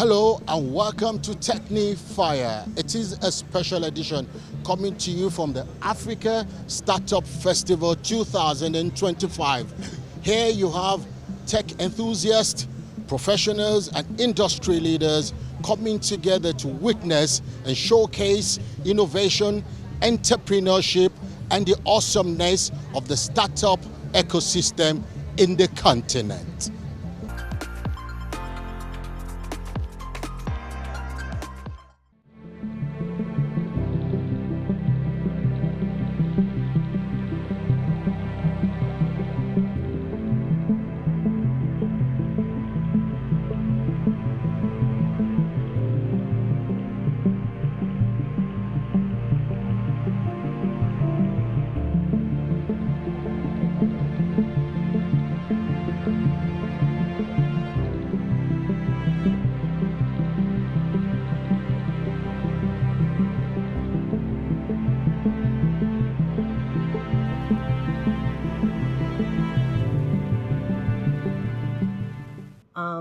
Hello and welcome to TechnyFire. It is a special edition coming to you from the Africa Startup Festival 2025. Here you have tech enthusiasts, professionals and industry leaders coming together to witness and showcase innovation, entrepreneurship and the awesomeness of the startup ecosystem in the continent.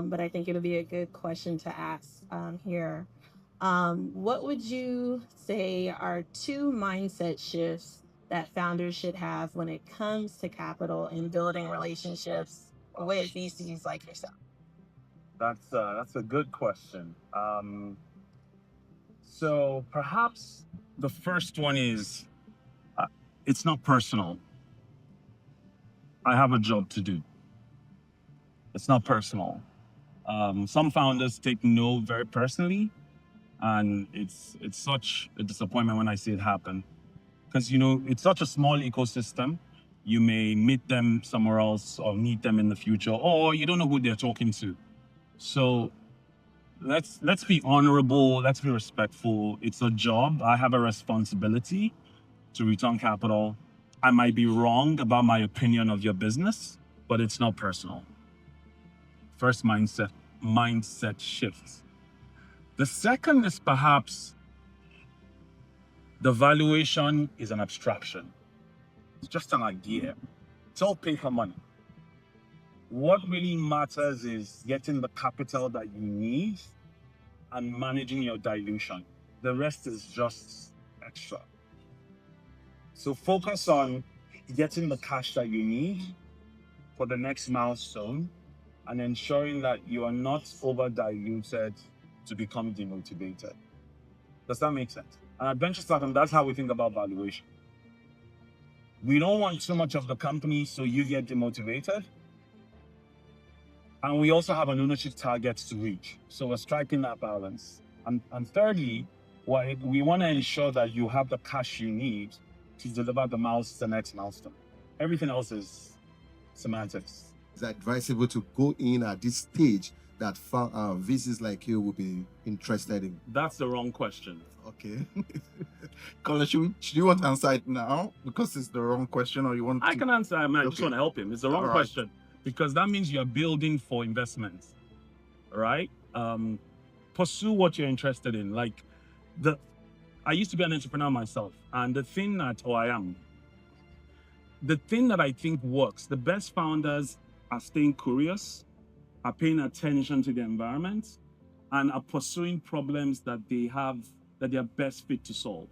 But I think it'll be a good question to ask here. What would you say are two mindset shifts that founders should have when it comes to capital and building relationships with VCs like yourself? That's a good question. So perhaps the first one is it's not personal. I have a job to do. It's not personal. Some founders take no very personally, and it's such a disappointment when I see it happen. Because it's such a small ecosystem. You may meet them somewhere else or meet them in the future, or you don't know who they're talking to. So let's be honorable, let's be respectful. It's a job. I have a responsibility to return capital. I might be wrong about my opinion of your business, but it's not personal. First mindset shifts. The second is perhaps the valuation is an abstraction. It's just an idea. It's all paper money. What really matters is getting the capital that you need and managing your dilution. The rest is just extra. So focus on getting the cash that you need for the next milestone and ensuring that you are not over diluted to become demotivated. Does that make sense? And at Venture Startup, that's how we think about valuation. We don't want too much of the company so you get demotivated. And we also have an ownership target to reach. So we're striking that balance. And thirdly, we want to ensure that you have the cash you need to deliver the next milestone. Everything else is semantics. Is it advisable to go in at this stage that VCs like you will be interested in? That's the wrong question. Okay. Colin, should you want to answer it now because it's the wrong question, or you want? I can answer. I just want to help him. It's the wrong question because that means you're building for investments, right? Pursue what you're interested in. I used to be an entrepreneur myself, and the thing that I think works, the best founders are staying curious, are paying attention to the environment, and are pursuing problems that they are best fit to solve.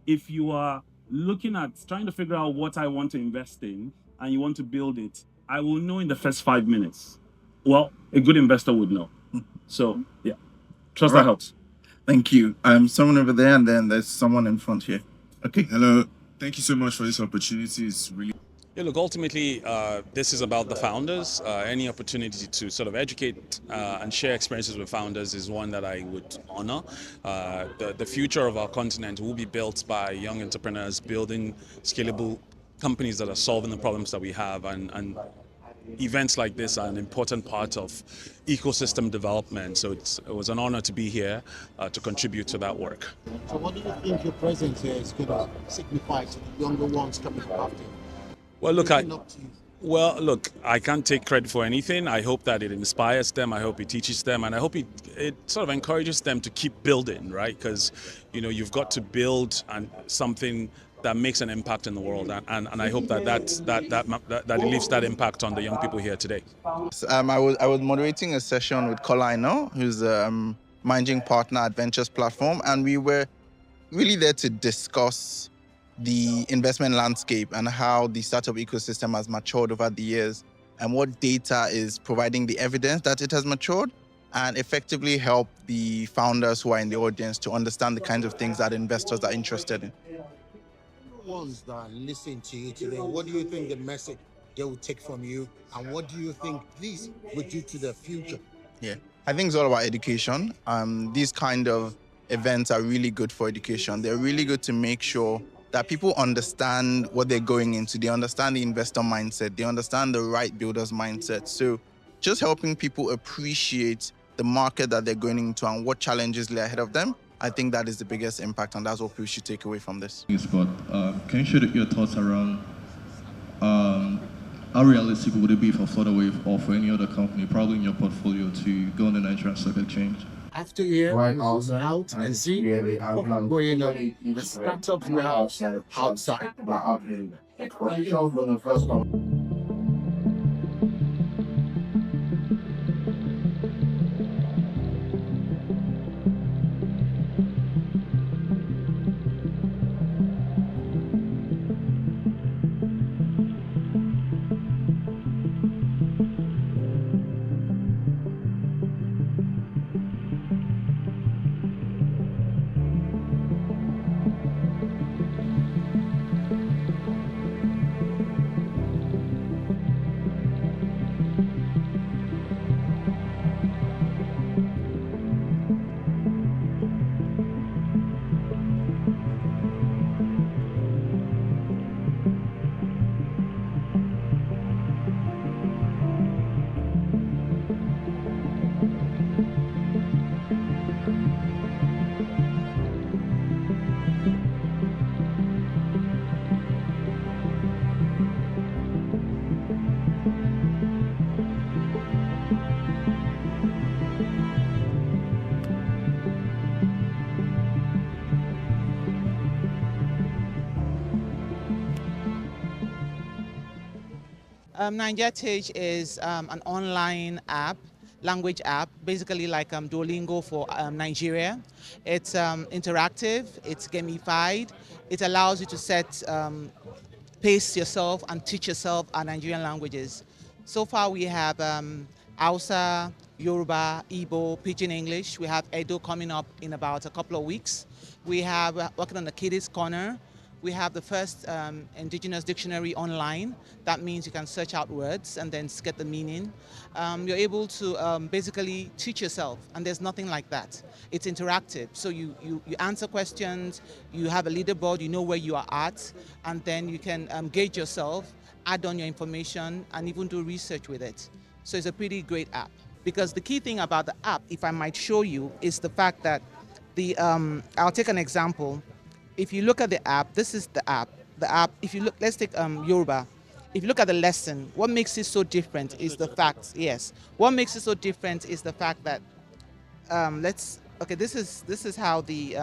If you are looking at trying to figure out what I want to invest in and you want to build it, I will know in the first 5 minutes. Well, a good investor would know. So yeah, trust that helps. Thank you. Someone over there, and then there's someone in front here. Okay. Hello. Thank you so much for this opportunity. It's really Yeah, look, ultimately, this is about the founders. Any opportunity to sort of educate and share experiences with founders is one that I would honor. The future of our continent will be built by young entrepreneurs building scalable companies that are solving the problems that we have, and events like this are an important part of ecosystem development. So it was an honor to be here to contribute to that work. So what do you think your presence here is going to signify to the younger ones coming up after you? Well, look, I can't take credit for anything. I hope that it inspires them. I hope it teaches them, and I hope it sort of encourages them to keep building, right? Because you've got to build something that makes an impact in the world, and I hope that it leaves that impact on the young people here today. I was moderating a session with Colino, who's the managing partner at Ventures Platform, and we were really there to discuss the investment landscape and how the startup ecosystem has matured over the years and what data is providing the evidence that it has matured, and effectively help the founders who are in the audience to understand the kinds of things that investors are interested in. The ones that listen to you today, what do you think the message they will take from you, and what do you think this would do to the future? Yeah, I think it's all about education. These kind of events are really good for education. They're really good to make sure that people understand what they're going into. They understand the investor mindset. They understand the right builder's mindset. So just helping people appreciate the market that they're going into and what challenges lay ahead of them, I think that is the biggest impact, and that's what people should take away from this. Scott, can you share your thoughts around how realistic would it be for Flutterwave or for any other company, probably in your portfolio, to go on the Nigerian Stock Exchange? After here, I was out and see going on the startup now outside. Nigeria Teach is an online app, language app, basically like Duolingo for Nigeria. It's interactive, it's gamified, it allows you to set pace yourself and teach yourself our Nigerian languages. So far we have Hausa, Yoruba, Igbo, Pidgin English. We have Edo coming up in about a couple of weeks. We have working on the Kiddies Corner. We have the first indigenous dictionary online. That means you can search out words and then get the meaning. You're able to basically teach yourself, and there's nothing like that. It's interactive, so you answer questions, you have a leaderboard, you know where you are at, and then you can gauge yourself, add on your information, and even do research with it. So it's a pretty great app. Because the key thing about the app, if I might show you, is the fact that I'll take an example. If you look at the app, this is the app. The app, if you look, let's take Yoruba. If you look at the lesson, what makes it so different is the fact, yes. What makes it so different is the fact that, this is how the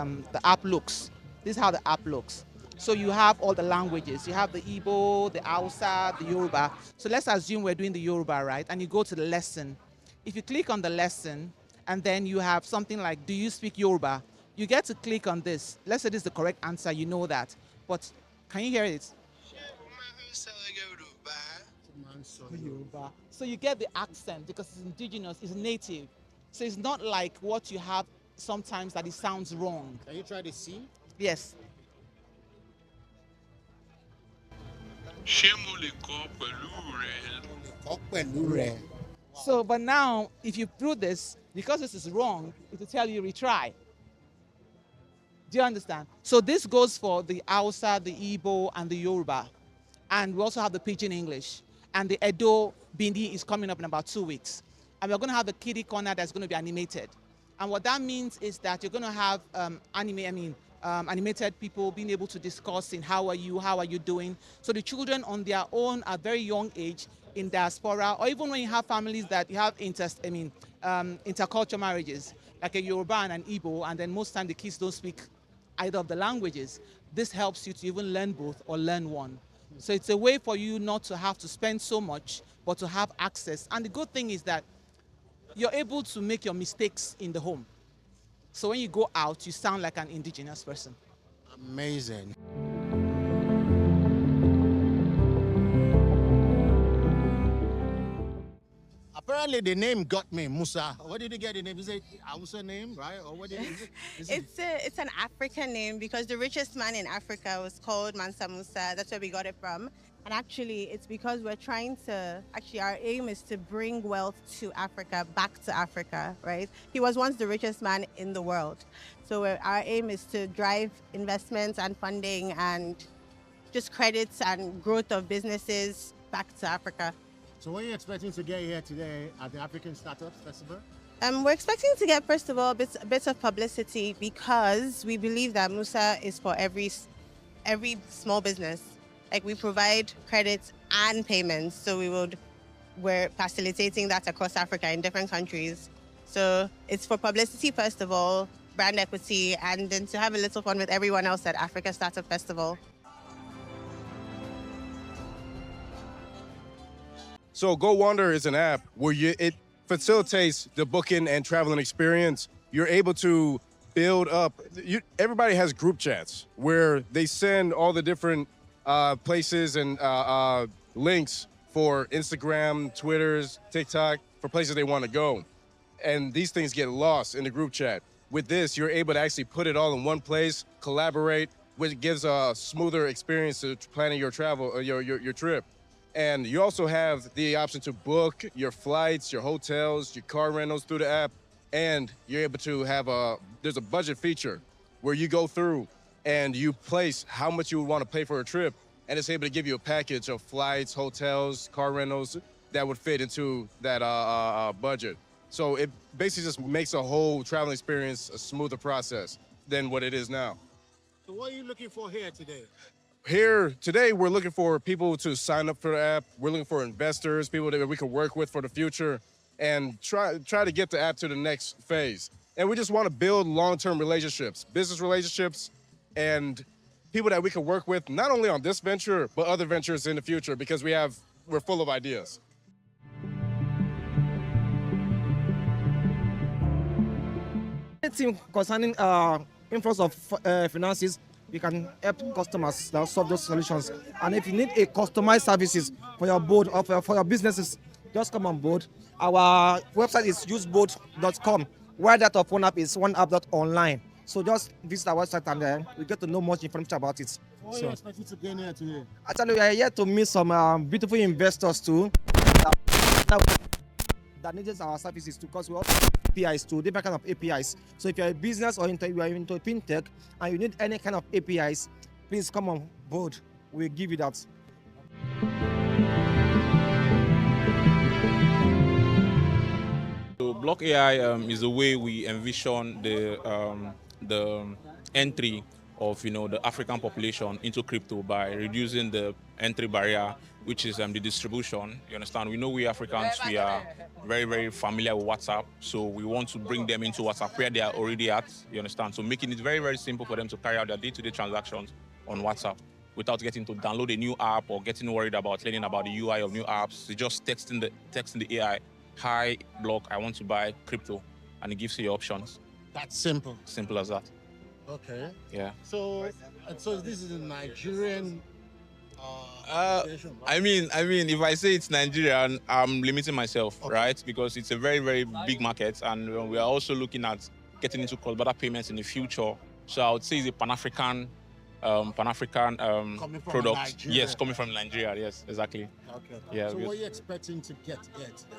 app looks. This is how the app looks. So you have all the languages. You have the Igbo, the Hausa, the Yoruba. So let's assume we're doing the Yoruba, right? And you go to the lesson. If you click on the lesson, and then you have something like, do you speak Yoruba? You get to click on this. Let's say this is the correct answer, you know that. But can you hear it? Yoruba. So you get the accent because it's indigenous, it's native. So it's not like what you have sometimes that it sounds wrong. Can you try to see? Yes. So, but now, if you do this, because this is wrong, it will tell you retry. Do you understand? So this goes for the Hausa, the Igbo, and the Yoruba. And we also have the Pidgin English. And the Edo Bindi is coming up in about 2 weeks. And we're going to have the kiddie corner that's going to be animated. And what that means is that you're going to have animated people being able to discuss in how are you doing. So the children on their own at very young age in diaspora, or even when you have families that you have intercultural marriages, like a Yoruba and an Igbo, and then most times the kids don't speak either of the languages. This helps you to even learn both or learn one. So it's a way for you not to have to spend so much, but to have access. And the good thing is that you're able to make your mistakes in the home. So when you go out, you sound like an indigenous person. Amazing. Apparently the name got me, Musa. Where did you get the name? Is it Hausa name, right? Or what is it? It's an African name because the richest man in Africa was called Mansa Musa. That's where we got it from. And actually, it's because we're trying to, our aim is to bring wealth to Africa, back to Africa, right? He was once the richest man in the world. So our aim is to drive investments and funding and just credits and growth of businesses back to Africa. So what are you expecting to get here today at the African Startups Festival? We're expecting to get, first of all, a bit of publicity because we believe that Musa is for every small business. Like, we provide credits and payments, so we're facilitating that across Africa in different countries. So it's for publicity, first of all, brand equity, and then to have a little fun with everyone else at Africa Startup Festival. So Go Wander is an app where it facilitates the booking and traveling experience. You're able to build up, everybody has group chats where they send all the different places and links for Instagram, Twitters, TikTok, for places they want to go. And these things get lost in the group chat. With this, you're able to actually put it all in one place, collaborate, which gives a smoother experience to planning your travel, or your trip. And you also have the option to book your flights, your hotels, your car rentals through the app. And you're able to have there's a budget feature where you go through and you place how much you would want to pay for a trip. And it's able to give you a package of flights, hotels, car rentals that would fit into that budget. So it basically just makes a whole traveling experience a smoother process than what it is now. So what are you looking for here today? Here today, we're looking for people to sign up for the app. We're looking for investors, people that we can work with for the future, and try to get the app to the next phase. And we just want to build long-term relationships, business relationships, and people that we can work with, not only on this venture, but other ventures in the future, because we're full of ideas. Anything concerning inflows of finances, we can help customers that solve those solutions. And if you need a customized services for your board or for your businesses, just come on board. Our website is useboard.com, where that of one app is oneapp.online. So just visit our website and then we get to know much information about it. What are you expecting to gain here today? Actually, we are here to meet some beautiful investors too that needs our services too, because we also have APIs too, different kind of APIs. So if you're a business or you are into fintech and you need any kind of APIs, please come on board. We'll give you that. So Block AI is the way we envision the entry of the African population into crypto by reducing the entry barrier, which is the distribution. You understand? We know we Africans, we are very, very familiar with WhatsApp, so we want to bring them into WhatsApp where they are already at. You understand? So making it very, very simple for them to carry out their day-to-day transactions on WhatsApp without getting to download a new app or getting worried about learning about the UI of new apps. They just texting the AI, "Hi, Block, I want to buy crypto," and it gives you your options. That's simple. Simple as that. Okay. Yeah. So this is a Nigerian I mean, if I say it's Nigerian, I'm limiting myself, right? Because it's a very, very big market, and we are also looking at getting into cross-border payments in the future. So I would say it's a Pan-African product. Yes, coming from Nigeria. Yes, exactly. Okay. Yeah. So what are you expecting to get here today?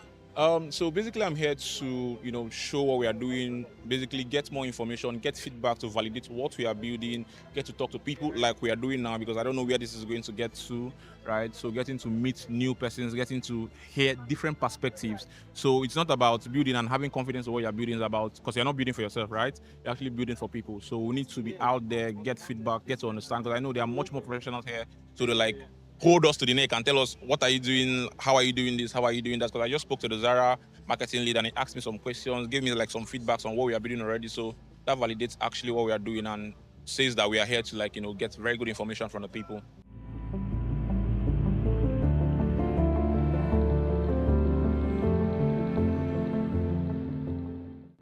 So basically, I'm here to, show what we are doing, basically get more information, get feedback to validate what we are building, get to talk to people like we are doing now, because I don't know where this is going to get to, right? So getting to meet new persons, getting to hear different perspectives. So it's not about building and having confidence in what you're building, it's about, because you're not building for yourself, right? You're actually building for people. So we need to be out there, get feedback, get to understand, because I know there are much more professionals here. So they're like, hold us to the neck and tell us, what are you doing? How are you doing this? How are you doing that? Because I just spoke to the Zara marketing lead and he asked me some questions, gave me like some feedbacks on what we are building already. So that validates actually what we are doing, and says that we are here to get very good information from the people.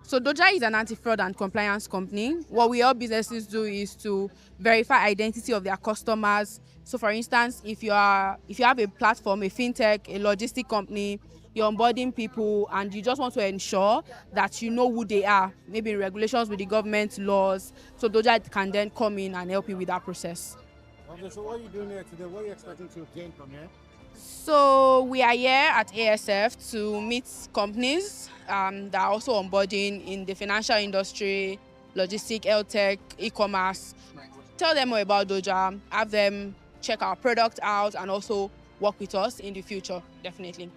So Doja is an anti-fraud and compliance company. What we help businesses do is to verify identity of their customers. So for instance, if you have a platform, a fintech, a logistic company, you're onboarding people and you just want to ensure that you know who they are, maybe in regulations with the government laws. So Doja can then come in and help you with that process. Okay, so what are you doing here today? What are you expecting to gain from here? So we are here at ASF to meet companies that are also onboarding in the financial industry, logistic, health tech, e-commerce. Tell them more about Doja, have them check our product out and also work with us in the future, definitely.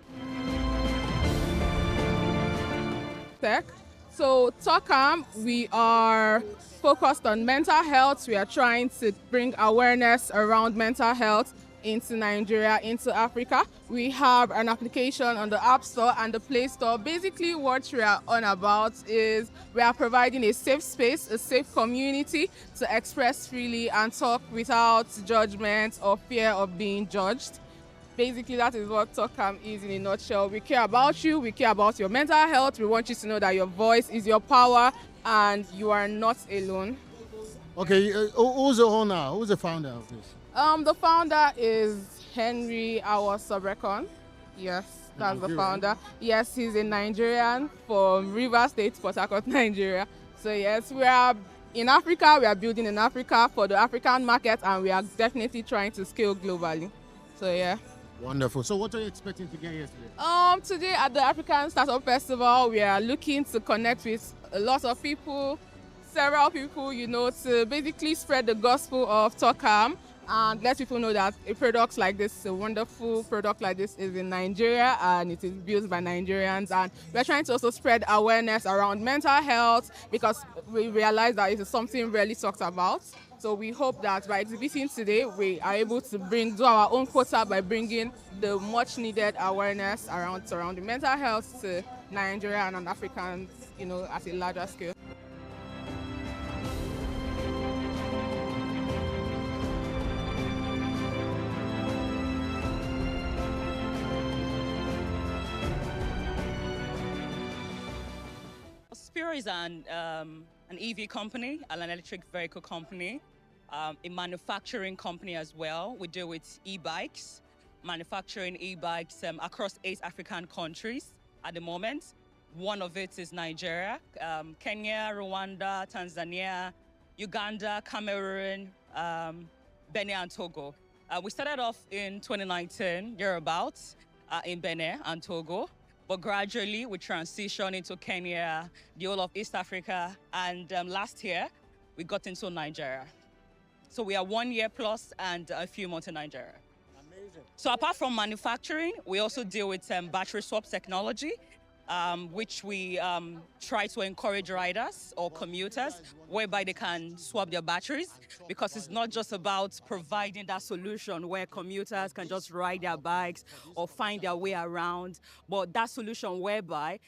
Tech. So TalkCam, we are focused on mental health. We are trying to bring awareness around mental health into Nigeria, into Africa. We have an application on the App Store and the Play Store. Basically, what we are on about is we are providing a safe space, a safe community to express freely and talk without judgment or fear of being judged. Basically, that is what TalkCam is in a nutshell. We care about you, we care about your mental health. We want you to know that your voice is your power and you are not alone. Okay, who's the owner? Who's the founder of this? The founder is Henry, our subrecon. Yes, that's the founder. Yes, he's a Nigerian from Rivers State, Port Harcourt, Nigeria. So yes, we are in Africa. We are building in Africa for the African market, and we are definitely trying to scale globally. So yeah. Wonderful. So what are you expecting to get here today? Today at the African Startup Festival, we are looking to connect with a lot of people, several people, to basically spread the gospel of TalkCam and let people know that a product like this, a wonderful product like this is in Nigeria and it is built by Nigerians. And we're trying to also spread awareness around mental health because we realize that it is something rarely talked about. So we hope that by exhibiting today, we are able to do our own quota by bringing the much needed awareness around surrounding mental health to Nigeria and Africans, at a larger scale. Spiro is an EV company, an electric vehicle company, a manufacturing company as well. We deal with e-bikes, manufacturing e-bikes across 8 African countries at the moment. One of it is Nigeria, Kenya, Rwanda, Tanzania, Uganda, Cameroon, Benin and Togo. We started off in 2019, thereabouts, in Benin and Togo. But gradually, we transitioned into Kenya, the whole of East Africa, and last year, we got into Nigeria. So we are 1 year plus and a few months in Nigeria. Amazing. So apart from manufacturing, we also deal with battery swap technology, which we try to encourage riders or commuters, whereby they can swap their batteries, because it's not just about providing that solution where commuters can just ride their bikes or find their way around, but that solution whereby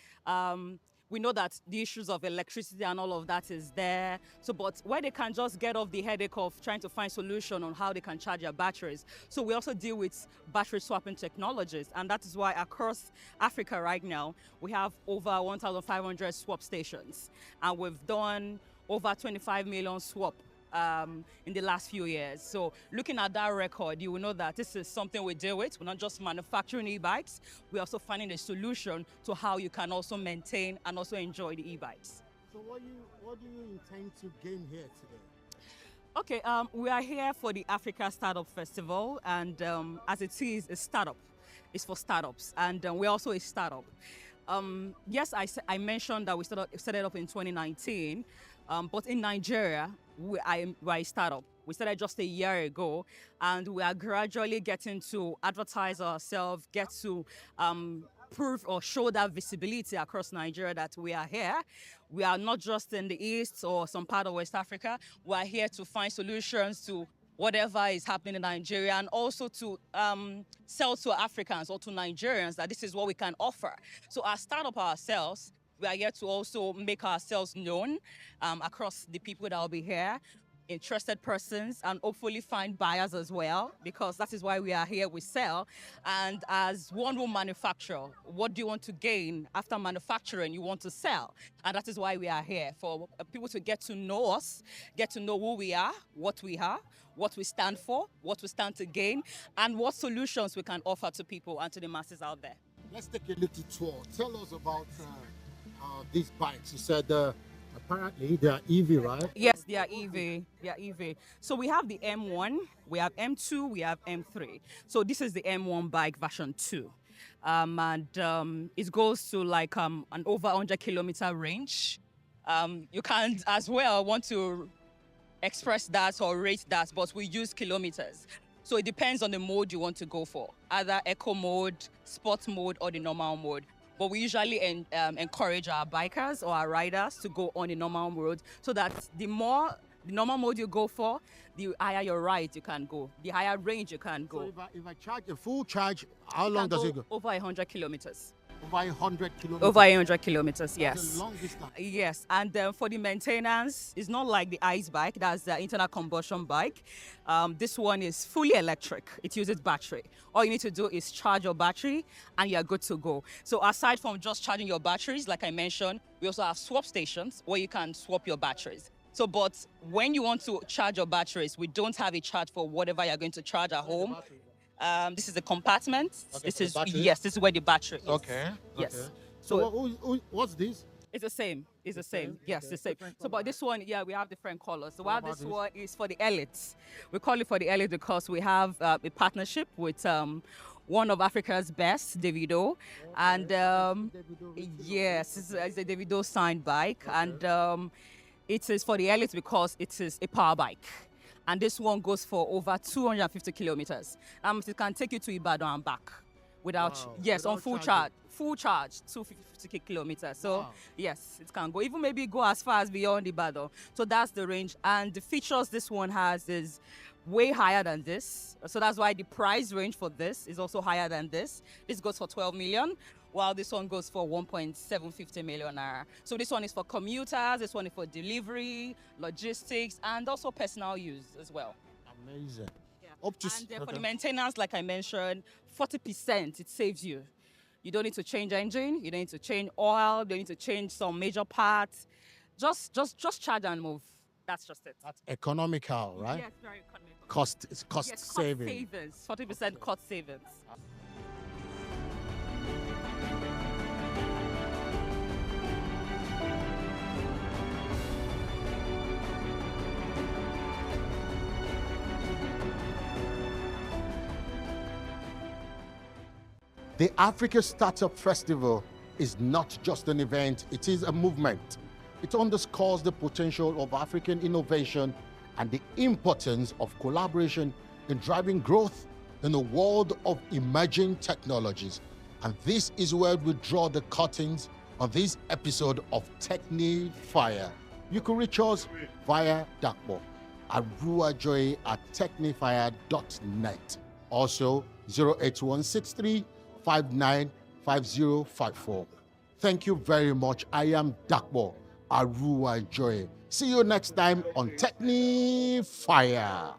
we know that the issues of electricity and all of that is there. So, but where they can just get off the headache of trying to find solution on how they can charge their batteries. So we also deal with battery swapping technologies. And that is why across Africa right now, we have over 1,500 swap stations. And we've done over 25 million swap in the last few years. So looking at that record, you will know that this is something we deal with. We're not just manufacturing e-bikes, we're also finding a solution to how you can also maintain and also enjoy the e-bikes. So what do you intend to gain here today? Okay, we are here for the Africa Startup Festival, and as it is a startup, it's for startups, and we're also a startup. Yes, I mentioned that we started up in 2019, but in Nigeria, we're a startup. We started just a year ago, and we are gradually getting to advertise ourselves, get to prove or show that visibility across Nigeria that we are here. We are not just in the East or some part of West Africa. We are here to find solutions to whatever is happening in Nigeria, and also to sell to Africans or to Nigerians that this is what we can offer. So our startup ourselves, we are here to also make ourselves known across the people that will be here. interested persons, and hopefully find buyers as well, because that is why we are here, we sell. And as one will manufacture, what do you want to gain after manufacturing? You want to sell. And that is why we are here, for people to get to know us, get to know who we are, what we stand for, what we stand to gain, and what solutions we can offer to people and to the masses out there. Let's take a little tour. Tell us about these bikes. You said apparently they are EV, right? Yes, they are EV. They are EV. So we have the M1, we have M2, we have M3. So this is the M1 bike version 2. It goes to like an over 100-kilometer range. You can as well want to express that or rate that, but we use kilometers. So it depends on the mode you want to go for, either eco mode, sport mode, or the normal mode. But we usually encourage our bikers or our riders to go on the normal mode, so that the normal mode you go for, the higher your ride you can go, the higher range you can go. So if I charge a full charge, how long does it go? Over 100 kilometers. Over 100 kilometers? Over 100 kilometers, yes. That's a long distance. Yes, and for the maintenance, it's not like the ICE bike, that's the internal combustion bike. This one is fully electric. It uses battery. All you need to do is charge your battery and you're good to go. So aside from just charging your batteries, like I mentioned, we also have swap stations where you can swap your batteries. So, but when you want to charge your batteries, we don't have a charge for whatever you're going to charge at home. This is the compartment. Okay, this is where the battery is. Okay. Yes. Okay. So what's this? it's the same. It's the same. Yes, the same. So, but this one, yeah, we have different colors. So, while this one is for the elites, we call it for the elites because we have a partnership with one of Africa's best, Davido, and yes, it's a Davido signed bike, and it is for the elites because it is a power bike. And this one goes for over 250 kilometers. It can take you to Ibadan and back without, on full charge. Full charge, 250 kilometers. So, yes, it can go. Even maybe go as far as beyond Ibadan. So that's the range. And the features this one has is way higher than this. So that's why the price range for this is also higher than this. This goes for 12 million. While this one goes for 1.750 million naira. So this one is for commuters, this one is for delivery, logistics, and also personal use as well. Amazing. Yeah. For the maintenance, like I mentioned, 40% it saves you. You don't need to change engine, you don't need to change oil, you don't need to change some major parts. Just charge and move. That's just it. That's economical, right? Yes, very economical. Cost saving. Cost savings, 40% cost savings. The Africa Startup Festival is not just an event, it is a movement. It underscores the potential of African innovation and the importance of collaboration in driving growth in the world of emerging technologies. And this is where we draw the curtains on this episode of TechnyFire. You can reach us via Dakbo at ruajoy@technyfire.net. Also 08163 595054. Thank you very much. I am Dakbo Arua Joy. See you next time on TechnyFire.